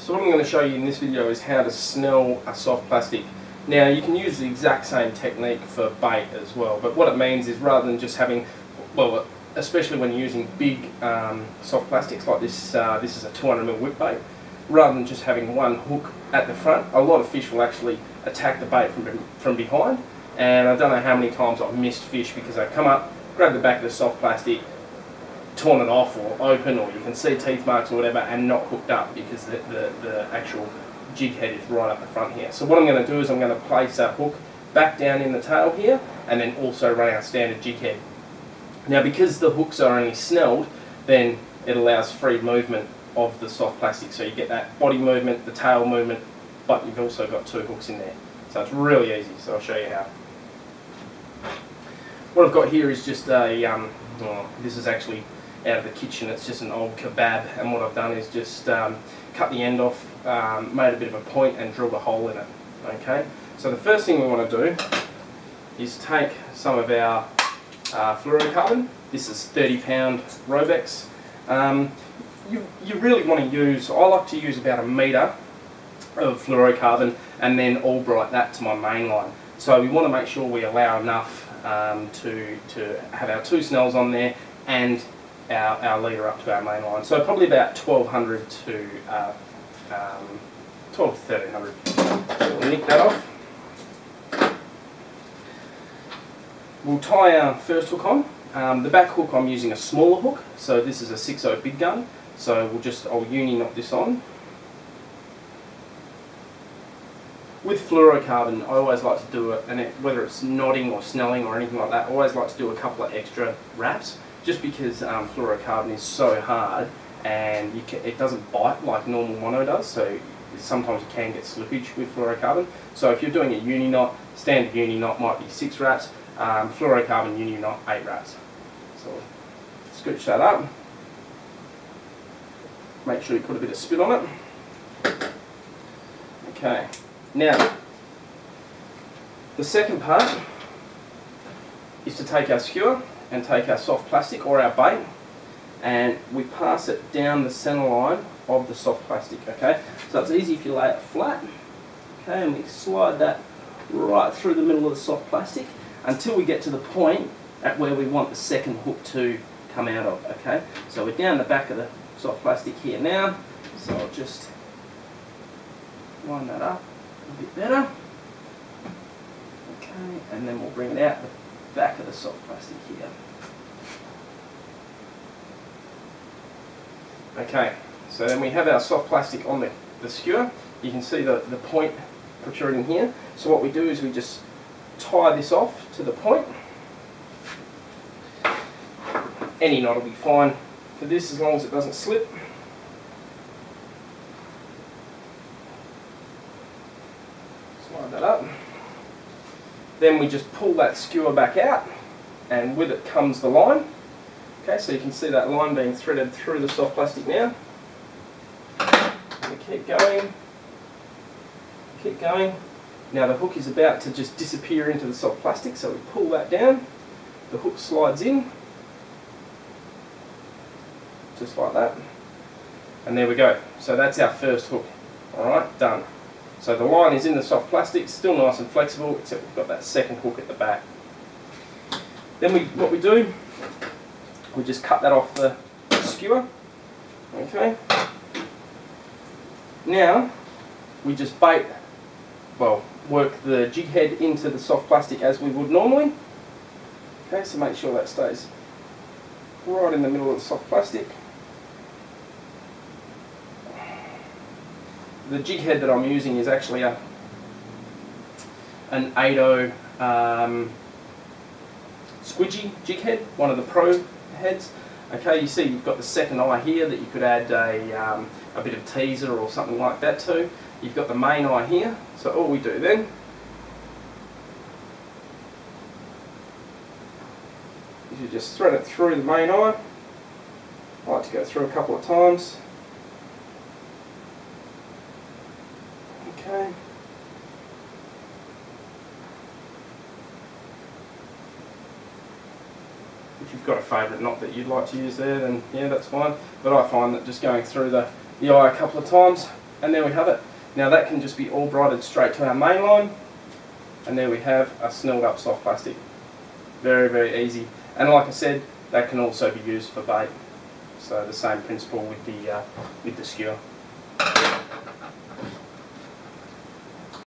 So what I'm going to show you in this video is how to snell a soft plastic. Now you can use the exact same technique for bait as well, but what it means is rather than just having, well, especially when you're using big soft plastics like this, this is a 200mm whip bait, rather than just having one hook at the front, a lot of fish will actually attack the bait from behind, and I don't know how many times I've missed fish because they've come up, grabbed the back of the soft plastic, torn it off or open, or you can see teeth marks or whatever, and not hooked up because the actual jig head is right up the front here. So what I'm going to do is I'm going to place that hook back down in the tail here, and then also run our standard jig head. Now because the hooks are only snelled, then it allows free movement of the soft plastic, so you get that body movement, the tail movement, but you've also got two hooks in there. So it's really easy, so I'll show you how. What I've got here is just a, this is actually out of the kitchen, it's just an old kebab, and what I've done is just cut the end off, made a bit of a point and drilled a hole in it. Okay, so the first thing we want to do is take some of our fluorocarbon. This is 30-pound Robex. You really want to use, I like to use about 1 metre of fluorocarbon and then Albright that to my main line. So we want to make sure we allow enough to have our 2 snells on there and our leader up to our main line. So probably about 1200 to 12 to 1300. We'll nick that off. We'll tie our first hook on. The back hook I'm using a smaller hook, so this is a 6/0 big gun. So I'll uni knot this on. With fluorocarbon, I always like to do it, and whether it's knotting or snelling or anything like that, I always like to do a couple of extra wraps, just because fluorocarbon is so hard and it doesn't bite like normal mono does, so sometimes you can get slippage with fluorocarbon. So if you're doing a uni knot, standard uni knot might be 6 wraps, fluorocarbon uni knot 8 wraps. So scooch that up, make sure you put a bit of spit on it. Okay, now the second part is to take our skewer and take our soft plastic or our bait, and we pass it down the centre line of the soft plastic. Okay, so it's easy if you lay it flat. Okay, and we slide that right through the middle of the soft plastic until we get to the point at where we want the second hook to come out of. Okay, so we're down the back of the soft plastic here now, so I'll just line that up a bit better. Okay, and then we'll bring it out the back of the soft plastic here. Okay, so then we have our soft plastic on the skewer. You can see the point protruding here. So what we do is we just tie this off to the point. Any knot will be fine for this as long as it doesn't slip. Slide that up. Then we just pull that skewer back out, and with it comes the line. Okay, so you can see that line being threaded through the soft plastic now. We keep going, keep going. Now the hook is about to just disappear into the soft plastic, so we pull that down, the hook slides in, just like that, and there we go. So that's our first hook. Alright, done. So the line is in the soft plastic, still nice and flexible, except we've got that second hook at the back. Then what we do, we just cut that off the skewer. Okay. Now we just work the jig head into the soft plastic as we would normally. Okay, so make sure that stays right in the middle of the soft plastic. The jig head that I'm using is actually an 8/0 squidgy jig head, one of the pro heads. Okay, you see you've got the second eye here that you could add a bit of teaser or something like that to. You've got the main eye here, so all we do then is you just thread it through the main eye. I like to go through a couple of times. Okay. If you've got a favourite knot that you'd like to use there, then yeah, that's fine. But I find that just going through the eye a couple of times And there we have it. Now that can just be all brided straight to our main line, and there we have a snelled up soft plastic. Very, very easy. And like I said, that can also be used for bait. So the same principle with the skewer.